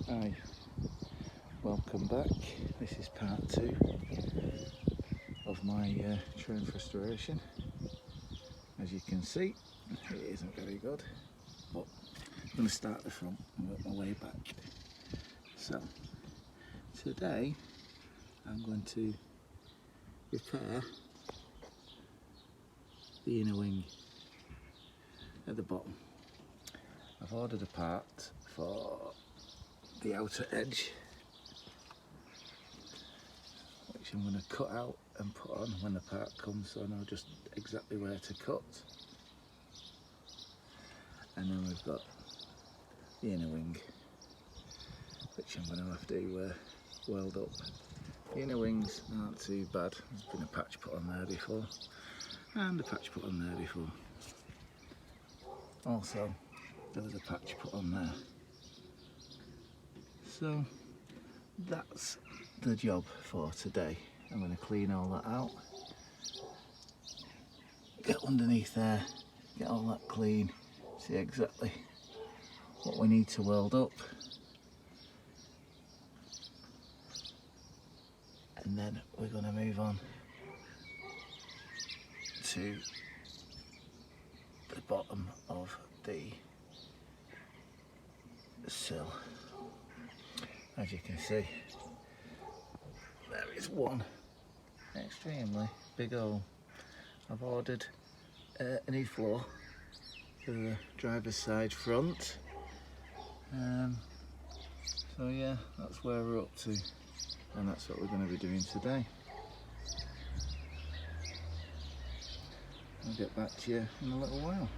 Hi, welcome back. This is part 2 of my Tr7 restoration. As you can see, it isn't very good, but I'm going to start the front and work my way back. So, today I'm going to repair the inner wing at the bottom. I've ordered a part for the outer edge, which I'm going to cut out and put on when the part comes, so I know just exactly where to cut. And then we've got the inner wing, which I'm going to have to weld up. The inner wings aren't too bad. There's been a patch put on there before, and a patch put on there before. Also, there was a patch put on there. So that's the job for today. I'm going to clean all that out, get underneath there, get all that clean, see exactly what we need to weld up, and then we're going to move on to the bottom of the sill. As you can see, there is one extremely big hole. I've ordered a new floor for the driver's side front. So yeah, that's where we're up to, and that's what we're going to be doing today. I'll get back to you in a little while.